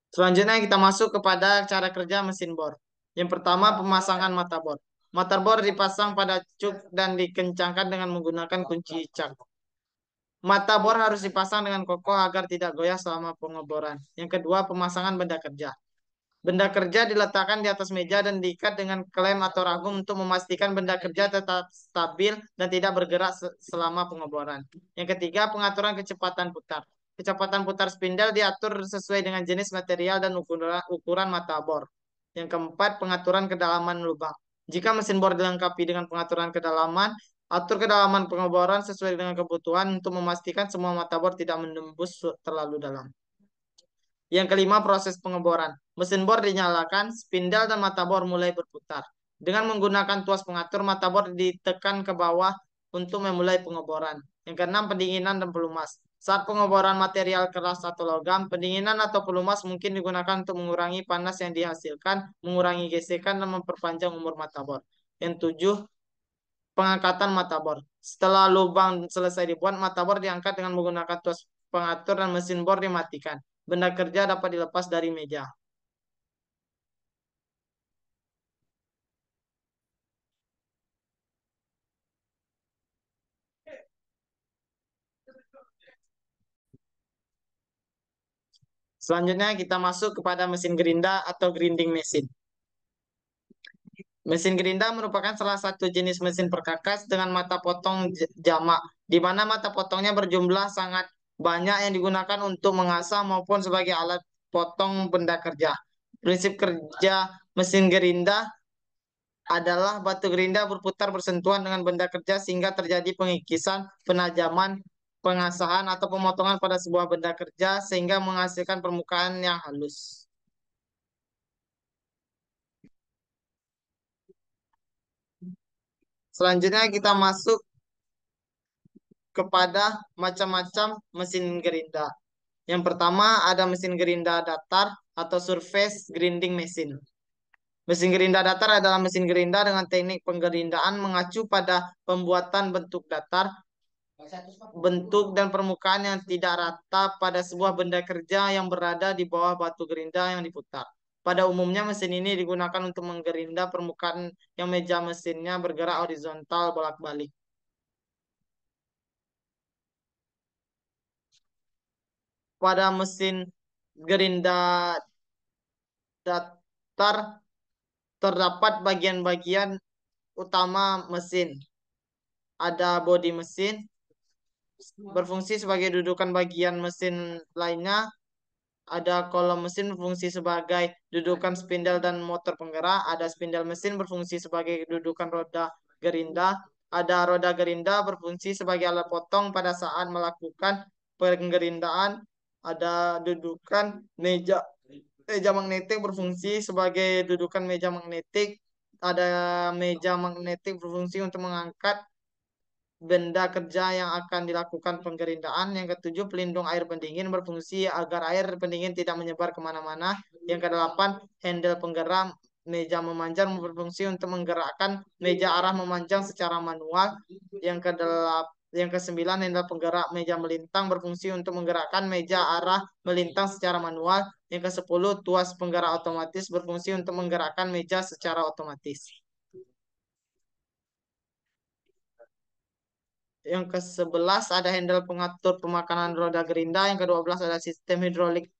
Selanjutnya kita masuk kepada cara kerja mesin bor. Yang pertama, pemasangan mata bor. Mata bor dipasang pada cuk dan dikencangkan dengan menggunakan kunci cak. Mata bor harus dipasang dengan kokoh agar tidak goyah selama pengeboran. Yang kedua, pemasangan benda kerja. Benda kerja diletakkan di atas meja dan diikat dengan klem atau ragum untuk memastikan benda kerja tetap stabil dan tidak bergerak selama pengeboran. Yang ketiga, pengaturan kecepatan putar. Kecepatan putar spindel diatur sesuai dengan jenis material dan ukuran mata bor. Yang keempat, pengaturan kedalaman lubang. Jika mesin bor dilengkapi dengan pengaturan kedalaman, atur kedalaman pengeboran sesuai dengan kebutuhan untuk memastikan semua mata bor tidak menembus terlalu dalam. Yang kelima, proses pengeboran. Mesin bor dinyalakan, spindel dan mata bor mulai berputar. Dengan menggunakan tuas pengatur, mata bor ditekan ke bawah untuk memulai pengeboran. Yang keenam, pendinginan dan pelumas. Saat pengeboran material keras atau logam, pendinginan atau pelumas mungkin digunakan untuk mengurangi panas yang dihasilkan, mengurangi gesekan, dan memperpanjang umur mata bor. Yang tujuh, pengangkatan mata bor. Setelah lubang selesai dibuat, mata bor diangkat dengan menggunakan tuas pengatur dan mesin bor dimatikan. Benda kerja dapat dilepas dari meja. Selanjutnya kita masuk kepada mesin gerinda atau grinding mesin. Mesin gerinda merupakan salah satu jenis mesin perkakas dengan mata potong jamak, di mana mata potongnya berjumlah sangat banyak yang digunakan untuk mengasah maupun sebagai alat potong benda kerja. Prinsip kerja mesin gerinda adalah batu gerinda berputar bersentuhan dengan benda kerja sehingga terjadi pengikisan, penajaman, pengasahan atau pemotongan pada sebuah benda kerja sehingga menghasilkan permukaan yang halus. Selanjutnya kita masuk kepada macam-macam mesin gerinda. Yang pertama ada mesin gerinda datar atau surface grinding machine. Mesin gerinda datar adalah mesin gerinda dengan teknik penggerindaan mengacu pada pembuatan bentuk datar, bentuk dan permukaan yang tidak rata pada sebuah benda kerja yang berada di bawah batu gerinda yang diputar. Pada umumnya mesin ini digunakan untuk menggerinda permukaan yang meja mesinnya bergerak horizontal bolak-balik. Pada mesin gerinda datar terdapat bagian-bagian utama mesin. Ada bodi mesin, berfungsi sebagai dudukan bagian mesin lainnya. Ada kolom mesin berfungsi sebagai dudukan spindel dan motor penggerak. Ada spindel mesin berfungsi sebagai dudukan roda gerinda. Ada roda gerinda berfungsi sebagai alat potong pada saat melakukan penggerindaan. Ada dudukan meja magnetik berfungsi sebagai dudukan meja magnetik. Ada meja magnetik berfungsi untuk mengangkat benda kerja yang akan dilakukan penggerindaan. Yang ketujuh, pelindung air pendingin berfungsi agar air pendingin tidak menyebar kemana-mana. Yang kedelapan, handle penggerak meja memanjang berfungsi untuk menggerakkan meja arah memanjang secara manual. Yang kesembilan, handle penggerak meja melintang berfungsi untuk menggerakkan meja arah melintang secara manual. Yang kesepuluh, tuas penggerak otomatis berfungsi untuk menggerakkan meja secara otomatis. Yang ke-11 ada handle pengatur pemakanan roda gerinda. Yang ke-12 ada sistem hidrolik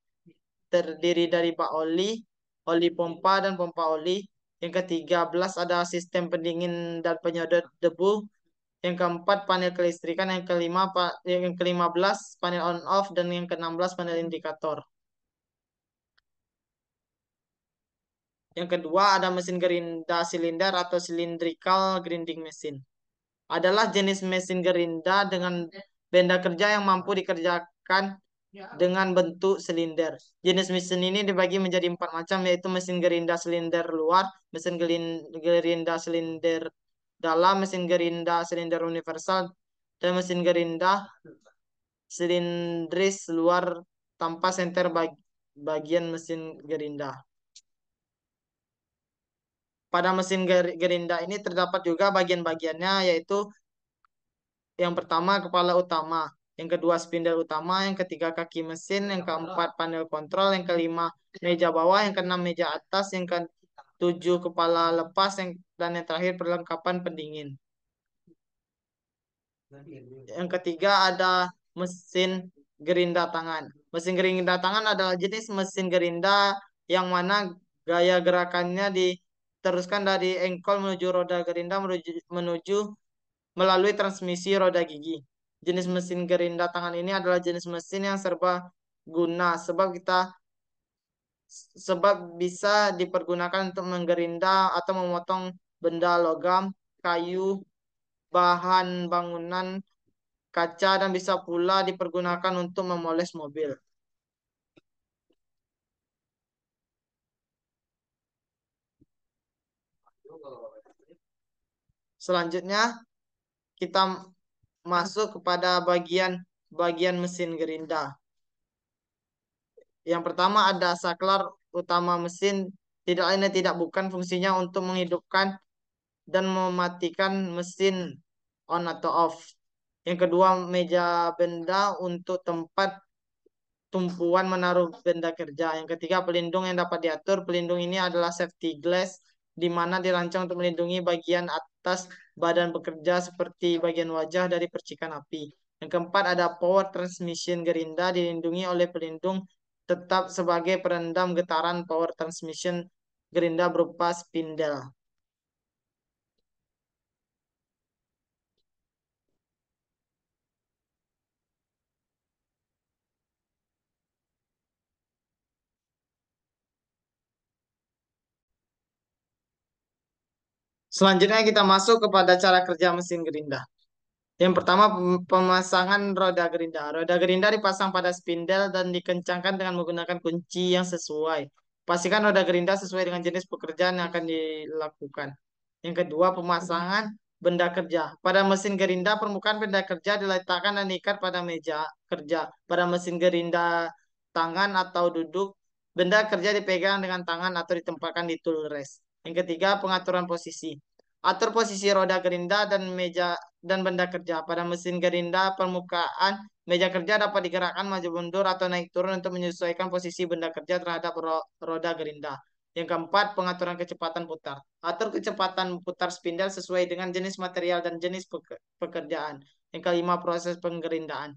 terdiri dari bak oli, oli pompa, dan pompa oli. Yang ke-13 ada sistem pendingin dan penyedot debu. Yang keempat panel kelistrikan. Yang ke-15 panel on off, dan yang ke-16 panel indikator. Yang kedua ada mesin gerinda silinder atau cylindrical grinding machine. Adalah jenis mesin gerinda dengan benda kerja yang mampu dikerjakan dengan bentuk silinder. Jenis mesin ini dibagi menjadi 4 macam, yaitu mesin gerinda silinder luar, mesin gerinda silinder dalam, mesin gerinda silinder universal, dan mesin gerinda silindris luar tanpa senter bagian mesin gerinda. Pada mesin gerinda ini terdapat juga bagian-bagiannya, yaitu yang pertama kepala utama, yang kedua spindle utama, yang ketiga kaki mesin, yang keempat panel kontrol, yang kelima meja bawah, yang keenam meja atas, yang ketujuh kepala lepas, dan yang terakhir perlengkapan pendingin. Yang ketiga ada mesin gerinda tangan. Mesin gerinda tangan adalah jenis mesin gerinda yang mana gaya gerakannya diteruskan dari engkol menuju roda gerinda menuju melalui transmisi roda gigi. Jenis mesin gerinda tangan ini adalah jenis mesin yang serba guna sebab bisa dipergunakan untuk menggerinda atau memotong benda logam, kayu, bahan bangunan, kaca, dan bisa pula dipergunakan untuk memoles mobil. Selanjutnya kita masuk kepada bagian mesin gerinda. Yang pertama ada saklar utama mesin, tidak lain dan tidak bukan fungsinya untuk menghidupkan dan mematikan mesin on atau off. Yang kedua meja benda untuk tempat tumpuan menaruh benda kerja. Yang ketiga pelindung yang dapat diatur. Pelindung ini adalah safety glass, di mana dirancang untuk melindungi bagian atas badan pekerja seperti bagian wajah dari percikan api. Yang keempat ada power transmission gerinda, dilindungi oleh pelindung tetap sebagai peredam getaran power transmission gerinda berupa spindle. Selanjutnya kita masuk kepada cara kerja mesin gerinda. Yang pertama pemasangan roda gerinda. Roda gerinda dipasang pada spindle dan dikencangkan dengan menggunakan kunci yang sesuai. Pastikan roda gerinda sesuai dengan jenis pekerjaan yang akan dilakukan. Yang kedua pemasangan benda kerja. Pada mesin gerinda permukaan benda kerja diletakkan dan diikat pada meja kerja. Pada mesin gerinda tangan atau duduk, benda kerja dipegang dengan tangan atau ditempatkan di tool rest. Yang ketiga pengaturan posisi. Atur posisi roda gerinda dan meja dan benda kerja. Pada mesin gerinda permukaan meja kerja dapat digerakkan maju mundur atau naik turun untuk menyesuaikan posisi benda kerja terhadap roda gerinda. Yang keempat, pengaturan kecepatan putar. Atur kecepatan putar spindle sesuai dengan jenis material dan jenis pekerjaan. Yang kelima, proses penggerindaan.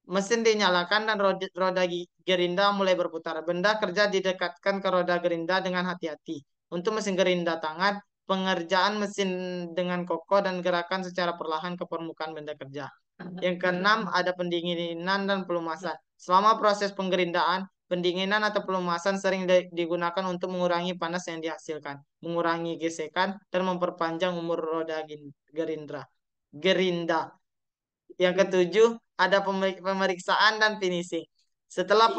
Mesin dinyalakan dan roda gerinda mulai berputar. Benda kerja didekatkan ke roda gerinda dengan hati-hati. Untuk mesin gerinda tangan, pengerjaan mesin dengan kokoh dan gerakan secara perlahan ke permukaan benda kerja. Yang keenam, ada pendinginan dan pelumasan. Selama proses penggerindaan, pendinginan atau pelumasan sering digunakan untuk mengurangi panas yang dihasilkan, mengurangi gesekan, dan memperpanjang umur roda gerinda. Yang ketujuh, ada pemeriksaan dan finishing. Setelah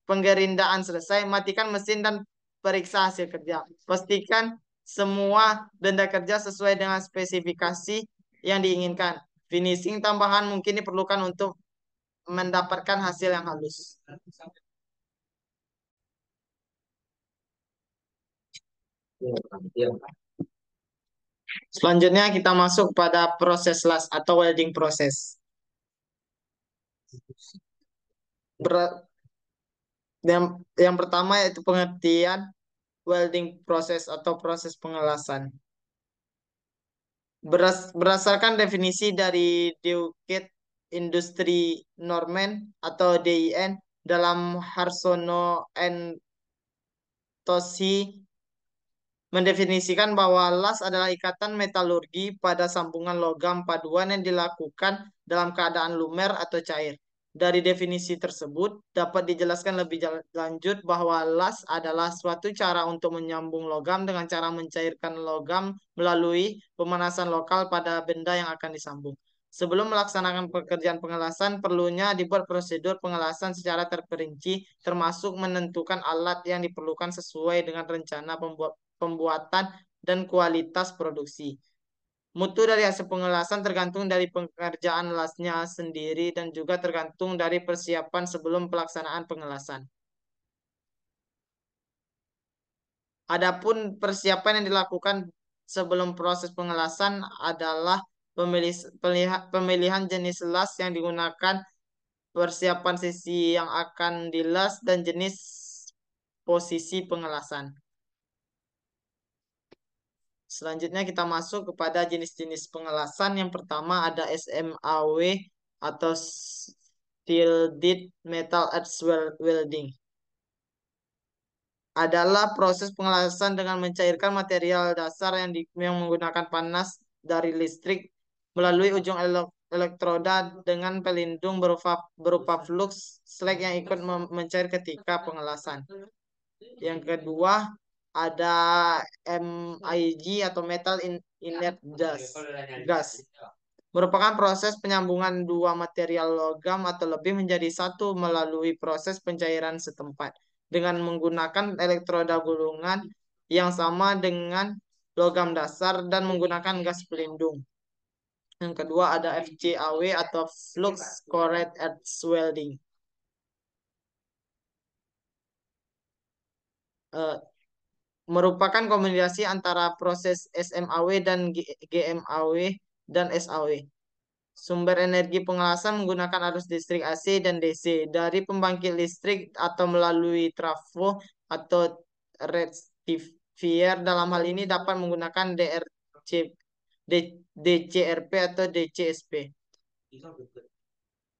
penggerindaan selesai, matikan mesin dan periksa hasil kerja. Pastikan semua benda kerja sesuai dengan spesifikasi yang diinginkan. Finishing tambahan mungkin diperlukan untuk mendapatkan hasil yang halus. Selanjutnya kita masuk pada proses las atau welding proses. Yang pertama yaitu pengertian welding proses atau proses pengelasan. Berdasarkan definisi dari Deukit Industri Normen atau DIN dalam Harsono and Toshi mendefinisikan bahwa las adalah ikatan metalurgi pada sambungan logam paduan yang dilakukan dalam keadaan lumer atau cair. Dari definisi tersebut, dapat dijelaskan lebih lanjut bahwa las adalah suatu cara untuk menyambung logam dengan cara mencairkan logam melalui pemanasan lokal pada benda yang akan disambung. Sebelum melaksanakan pekerjaan pengelasan, perlunya dibuat prosedur pengelasan secara terperinci, termasuk menentukan alat yang diperlukan sesuai dengan rencana pembuatan dan kualitas produksi. Mutu dari hasil pengelasan tergantung dari pengerjaan lasnya sendiri dan juga tergantung dari persiapan sebelum pelaksanaan pengelasan. Adapun persiapan yang dilakukan sebelum proses pengelasan adalah pemilihan jenis las yang digunakan, persiapan sisi yang akan dilas, dan jenis posisi pengelasan. Selanjutnya kita masuk kepada jenis-jenis pengelasan. Yang pertama ada SMAW atau Steel Metal Arc Welding. Adalah proses pengelasan dengan mencairkan material dasar yang menggunakan panas dari listrik melalui ujung elektroda dengan pelindung berupa flux slag yang ikut mencair ketika pengelasan. Yang kedua ada MIG atau Metal Inert Gas. Merupakan proses penyambungan dua material logam atau lebih menjadi satu melalui proses pencairan setempat dengan menggunakan elektroda gulungan yang sama dengan logam dasar dan menggunakan gas pelindung. Yang kedua ada FCAW atau Flux Cored Earth Welding. Eh, Merupakan kombinasi antara proses SMAW dan GMAW dan SAW. Sumber energi pengelasan menggunakan arus listrik AC dan DC dari pembangkit listrik atau melalui trafo atau rectifier. Dalam hal ini dapat menggunakan DCRP atau DCSP.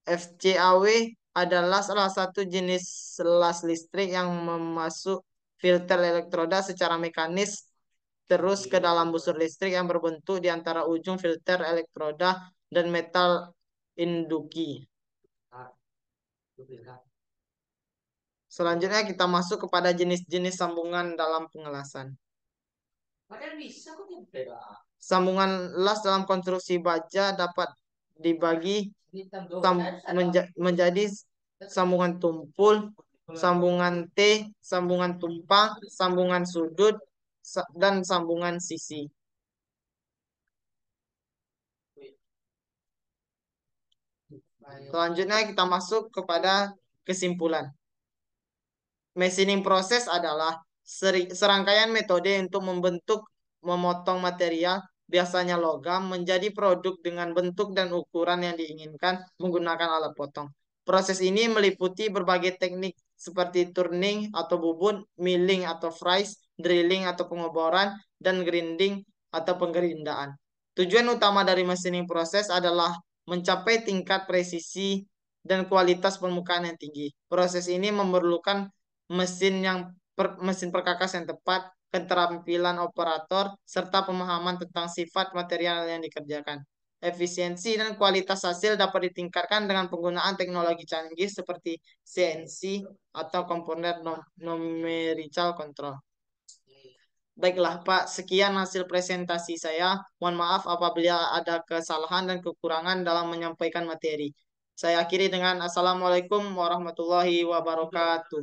FCAW adalah salah satu jenis las listrik yang memasuk filter elektroda secara mekanis terus ke dalam busur listrik yang berbentuk di antara ujung filter elektroda dan metal induki. Selanjutnya kita masuk kepada jenis-jenis sambungan dalam pengelasan. Sambungan las dalam konstruksi baja dapat dibagi menjadi sambungan tumpul, sambungan T, sambungan tumpang, sambungan sudut, dan sambungan sisi. Selanjutnya kita masuk kepada kesimpulan. Machining proses adalah serangkaian metode untuk memotong material, biasanya logam, menjadi produk dengan bentuk dan ukuran yang diinginkan menggunakan alat potong. Proses ini meliputi berbagai teknik seperti turning atau bubut, milling atau fries, drilling atau pengoboran, dan grinding atau penggerindaan. Tujuan utama dari machining proses adalah mencapai tingkat presisi dan kualitas permukaan yang tinggi. Proses ini memerlukan mesin perkakas yang tepat, keterampilan operator, serta pemahaman tentang sifat material yang dikerjakan. Efisiensi dan kualitas hasil dapat ditingkatkan dengan penggunaan teknologi canggih seperti CNC atau komponen numerical control. Baiklah, Pak, sekian hasil presentasi saya. Mohon maaf apabila ada kesalahan dan kekurangan dalam menyampaikan materi. Saya akhiri dengan Assalamualaikum warahmatullahi wabarakatuh.